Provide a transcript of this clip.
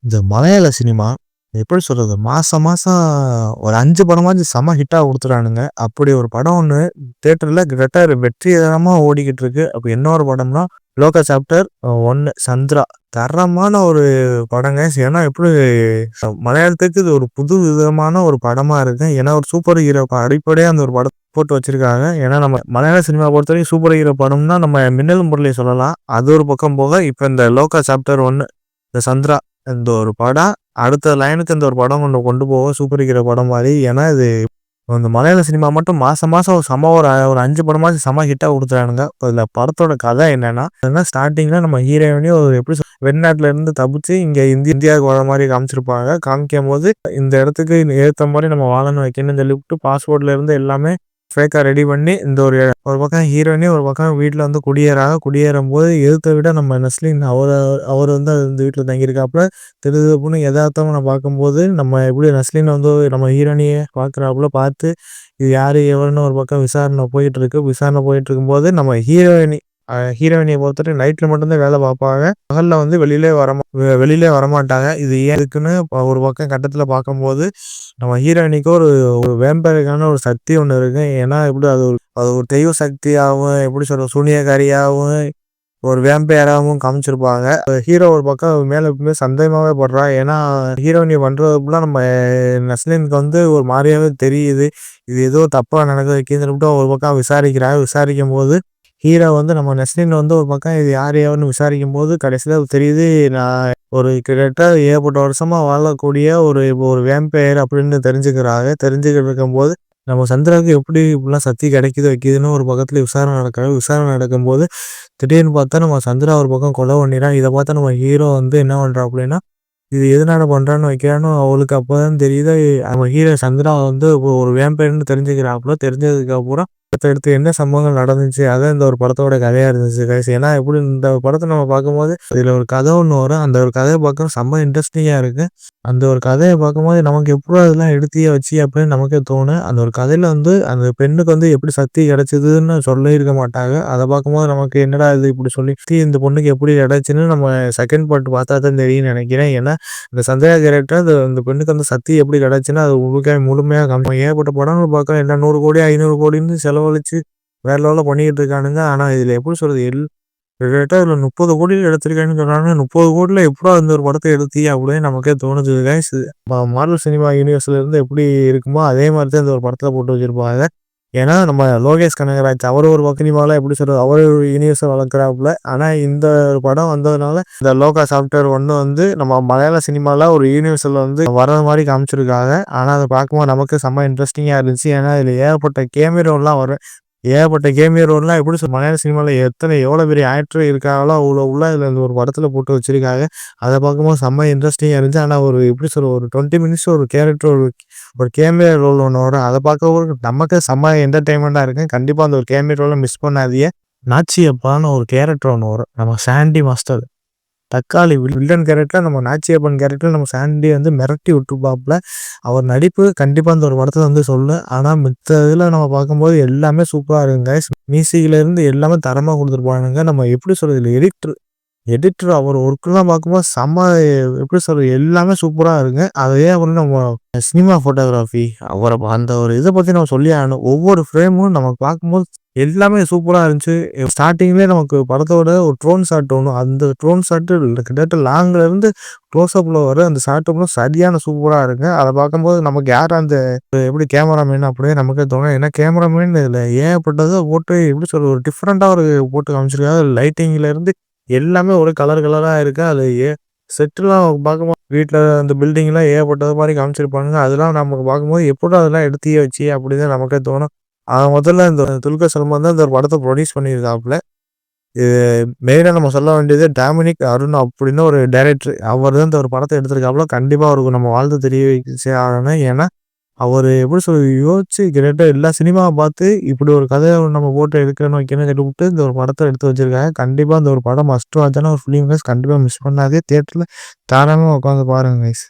இந்த மலையாள சினிமா எப்படி சொல்றது? மாசம் மாசம் ஒரு 5 படமாச்சும் செம ஹிட்டா குடுத்துறானுங்க. அப்படி ஒரு படம் ஒண்ணு தியேட்டர்ல கிட்டத்தட்ட வெற்றிகரமா ஓடிக்கிட்டு இருக்கு. அப்ப என்ன ஒரு படம்னா, லோக சாப்டர் 1 சந்திரா. தரமான ஒரு படங்க. ஏன்னா எப்படி மலையாளத்துக்கு இது ஒரு புது விதமான ஒரு படமா இருக்கு. ஏன்னா ஒரு சூப்பர் ஹீரோ அடிப்படையா அந்த ஒரு படத்த போட்டு வச்சிருக்காங்க. ஏன்னா நம்ம மலையாள சினிமா பொறுத்தவரைக்கும் சூப்பர் ஹீரோ படம்னா நம்ம மின்னல் முரளிய சொல்லலாம். அது ஒரு பக்கம் போக, இப்ப இந்த லோக சாப்டர் 1 இந்த சந்திரா இந்த ஒரு படம் அடுத்த லைனுக்கு இந்த ஒரு படம் கொண்டு போக சூப்பர் ஹீரோ படம் மாரி. ஏன்னா இது இந்த மலையாள சினிமா மட்டும் மாசம் மாசம் ஒரு 5 படமாச்சும் செம ஹிட்டா குடுத்துறானுங்க. இதுல படத்தோட கதை என்னன்னா, ஸ்டார்ட்டிங்ல நம்ம ஹீரோயினயும் ஒரு எப்படி வெளிநாட்டுல இருந்து தப்பிச்சு இங்க இந்தியாவுக்கு வர மாரி காமிச்சிருப்பாங்க. காமிக்கும்போது இந்த இடத்துக்கு ஏத்த மாரி நம்ம வாழணும் வைக்கணும்னு சொல்லிவிட்டு பாஸ்போர்ட்ல இருந்து எல்லாமே ஃபேக்கா ரெடி பண்ணி இந்த ஒரு ஒரு பக்கம் ஹீரோயினி ஒரு பக்கம் வீட்ல வந்து குடியேறாங்க. குடியேறும்போது எதுத்த விட நம்ம நஸ்லின் அவர் வந்து அந்த வீட்ல தங்கியிருக்காப்புல. திடுதிப்புன்னு எதார்த்தமா நான் பார்க்கும்போது, நம்ம எப்படி நஸ்லின் வந்து நம்ம ஹீரோயினிய பார்க்குறாப்புல. பார்த்து இது யாரு? எவருன்னு ஒரு பக்கம் விசாரணை போயிட்டுருக்கு. விசாரணை போயிட்டுருக்கும்போது, நம்ம ஹீரோயினிய பொறுத்தவரைக்கும் நைட்ல மட்டும் தான் வேலை பார்ப்பாங்க. பகல்ல வந்து வெளியிலே வரமாட்டாங்க. இது ஏன் இருக்குன்னு ஒரு பக்கம் கட்டத்தில பார்க்கும்போது, நம்ம ஹீரோயினிக்கு ஒரு ஒரு வேம்பயருக்கான ஒரு சக்தி ஒண்ணு இருக்கு. ஏன்னா, எப்படி அது ஒரு தெய்வ சக்தியாவும், எப்படி சொல்றது? சூனியக்காரியாவும் ஒரு வேம்பயராவும் காமிச்சிருப்பாங்க. ஹீரோ ஒரு பக்கம் மேல எப்பவுமே சந்தேகமாவே படுறான். ஏன்னா, ஹீரோயினி பண்றதுலாம் நம்ம நஸ்லினுக்கு வந்து ஒரு மாரியாவே தெரியுது. இது ஏதோ தப்பா நடக்க வைக்குதுன்னு சொல்லிட்டு ஒரு பக்கம் விசாரிக்கிறாங்க. விசாரிக்கும்போது ஹீரோ வந்து நம்ம நஸ்லின் வந்து ஒரு பக்கம் இது யார் எவருன்னு விசாரிக்கும்போது கடைசியில தெரியுது. நான் ஒரு கிட்டத்தட்ட ஏகப்பட்ட வருஷமா வாழக்கூடிய ஒரு ஒரு வேம்பயர் அப்படின்னு தெரிஞ்சுக்கிறாங்க. தெரிஞ்சுக்கிட்டு இருக்கும்போது நம்ம சந்திராவுக்கு எப்படி இப்படிலாம் சக்தி கிடைக்குது வைக்குதுன்னு ஒரு பக்கத்துல விசாரணை நடக்குது. விசாரணை நடக்கும்போது திடீர்னு பார்த்தா நம்ம சந்திரா ஒரு பக்கம் கொலை பண்ணிறான். இத பார்த்தா நம்ம ஹீரோ வந்து என்ன பண்றான் அப்படின்னா, இது எதனால பண்றான்னு வைக்கிறான்னு அவளுக்கு அப்பதான் தெரியுது. நம்ம ஹீரோ சந்திரா வந்து ஒரு வேம்பயர்ன்னு தெரிஞ்சுக்கிறாப்புல. தெரிஞ்சதுக்கு அப்புறம் அடுத்தடுத்து என்ன சம்பவங்கள் நடந்துச்சு. அதான் இந்த ஒரு படத்தோட கதையா இருந்துச்சு கைஸ். ஏன்னா எப்படி இந்த படத்த நம்ம பார்க்கும்போது, இதுல ஒரு கதை ஒண்ணு வரும். அந்த ஒரு கதைய பார்க்க செம்ம இன்ட்ரெஸ்டிங்கா இருக்கு. அந்த ஒரு கதைய பார்க்கும்போது நமக்கு எப்புட்றா இதெல்லாம் எடுத்தியே வச்சு அப்படின்னு நமக்கே தோணும். அந்த ஒரு கதையில வந்து அந்த பெண்ணுக்கு வந்து எப்படி சக்தி கிடைச்சதுன்னு சொல்லியிருக்க மாட்டாங்க. அத பார்க்கும்போது நமக்கு என்னடா இது இப்படி சொல்லி இந்த பொண்ணுக்கு எப்படி கிடைச்சுன்னு நம்ம செகண்ட் பார்ட் பார்த்தா தான் தெரியும்னு நினைக்கிறேன். ஏன்னா இந்த சந்தியா கேரக்டர் அந்த பெண்ணுக்கு அந்த சக்தி எப்படி கிடைச்சுன்னா அது முழுமையா ஏகப்பட்ட படங்கள் பார்க்கலாம். எல்லாம் 100 கோடி 500 கோடின்னு செலவழிச்சு வேற லெவல்ல பண்ணிக்கிட்டு இருக்கானுங்க. ஆனா இதுல எப்படி சொல்றது கிட்டத்தட்ட இதுல 30 கோடி எடுத்திருக்காங்கன்னு சொல்றாங்க. 30 கோடில எப்புட்றா இந்த ஒரு படத்த எடுத்தீங்க அப்படின்னு நமக்கே தோணுது கைஸ். மார்வல் சினிமா யூனிவர்ஸ்ல இருந்து எப்படி இருக்குமோ அதே மாரி தான் இந்த ஒரு படத்துல போட்டு வச்சிருப்பாங்க. ஏன்னா நம்ம லோகேஷ் கனகராஜ் அவரு ஒரு பக்கம் சினிமால எப்படி சொல்றது? அவரு ஒரு யூனிவர்ஸ வளர்க்குறாப்புல. ஆனா இந்த ஒரு படம் வந்ததுனால இந்த லோகா சாப்டர் 1 வந்து நம்ம மலையாள சினிமால ஒரு யூனிவர்ஸ்ல வந்து வர்ற மாரி காமிச்சிருக்காங்க. ஆனா அத பார்க்கும்போது நமக்கு செம்ம இன்ட்ரெஸ்டிங்கா இருந்துச்சு. ஏன்னா இதுல ஏகப்பட்ட கேமியோலாம் வரும். ஏகப்பட்ட கேமியோ ரோல்லாம் எப்படி மலையாள சினிமால எவ்வளோ பெரிய ஆக்டர் இருக்காங்களோ அவ்வளோ உள்ள இதுல இந்த ஒரு படத்துல போட்டு வச்சிருக்காங்க. அத பார்க்கும்போது செம்ம இன்ட்ரெஸ்டிங்கா இருந்துச்சு. ஆனா ஒரு எப்படி சொல்றது? ஒரு 20 மினிட்ஸ் ஒரு கேரக்டர் ஒரு கேமியோ ரோல் ஒண்ணு வரும். அத பார்க்கவும் நமக்கு செம்ம என்டர்டெயின்மென்ட்டா இருக்கு. கண்டிப்பா அந்த ஒரு கேமியோ ரோல மிஸ் பண்ணாதீங்க. நாச்சியப்பான்னு ஒரு கேரக்டர் ஒண்ணு வரும். நம்ம சாண்டி மாஸ்டர். தக்காளி வில்லன் கேரக்டர் நம்ம நாச்சியப்பன் கேரக்டர் நம்ம சாண்டி வந்து மிரட்டி விட்டுருப்பாப்புல. அவர் நடிப்பு கண்டிப்பா அந்த ஒரு படத்துல வந்து சொல்லும். ஆனா மித்த இதுல நம்ம பார்க்கும்போது எல்லாமே சூப்பரா இருக்குங்க கைஸ். மியூசிக்ல இருந்து எல்லாமே தரமா குடுத்துருப்பானுங்க. நம்ம எப்படி சொல்றது? இதுல எடிட்டர் அவர் ஒர்க்லாம் பார்க்கும்போது செம்ம எப்படி சொல்றது? எல்லாமே சூப்பரா இருக்குங்க. அதே வந்து நம்ம சினிமா ஃபோட்டோகிராஃபி அந்த ஒரு இத பத்தி நம்ம சொல்லியே ஆகணும். ஒவ்வொரு ஃப்ரேமும் நமக்கு பார்க்கும்போது எல்லாமே சூப்பரா இருந்துச்சு. ஸ்டார்ட்டிங்லயே நமக்கு படத்தோட ஒரு ட்ரோன் ஷாட் ஒண்ணு. அந்த ட்ரோன் ஷாட் கிட்டத்தட்ட லாங்ல இருந்து க்ளோஸ் அப்ல வர அந்த ஷாட்டும் சரியான சூப்பரா இருக்குங்க. அத பார்க்கும்போது நமக்கு யார் அந்த எப்படி கேமராமேன் அப்படியே நமக்கே தோணும். ஏன்னா கேமராமேன் இதுல ஏகப்பட்டத போட்டு எப்படி சொல்றது? ஒரு டிஃபரெண்ட்டா ஒரு போட்டு காமிச்சிருக்காங்க. லைட்டிங்ல இருந்து எல்லாமே ஒரே கலர் கலரா இருக்கு. அது செட்டுலாம் பார்க்கும்போது வீட்ல அந்த பில்டிங்லாம் ஏகப்பட்டது மாரி காமிச்சிருப்பானுங்க. அதெல்லாம் நமக்கு பார்க்கும்போது எப்புட்றா அதெல்லாம் எடுத்தீய வச்சு அப்படின்னு நமக்கே தோணும். முதல்ல இந்த துல்கர் சல்மான் தான் இந்த ஒரு படத்த ப்ரொடியூஸ் பண்ணியிருக்காப்புல. இது மெயினா நம்ம சொல்ல வேண்டியது டாமினிக் அருண் அப்படின்னு ஒரு டைரக்டர். அவர் தான் இந்த ஒரு படத்த எடுத்திருக்காப்புல. கண்டிப்பா அவருக்கு நம்ம வாழ்த்து தெரிவிச்சே ஆகணும். ஏன்னா, அவரு எப்படி சொல்றது? யோசிச்சு கிட்டத்தட்ட எல்லா சினிமாவ பார்த்து இப்படி ஒரு கதைய நம்ம போட்டு எடுக்கணும், வைக்கணும்னு சொல்லிப்புட்டு இந்த ஒரு படத்த எடுத்து வச்சிருக்காங்க. கண்டிப்பா இந்த ஒரு படம் மஸ்ட் வாட்ச்சான ஒரு ஃபிலிம் கைஸ். கண்டிப்பா மிஸ் பண்ணாதீங்க. தியேட்டர்ல தாராளமா உட்காந்து பாருங்க கைஸ்.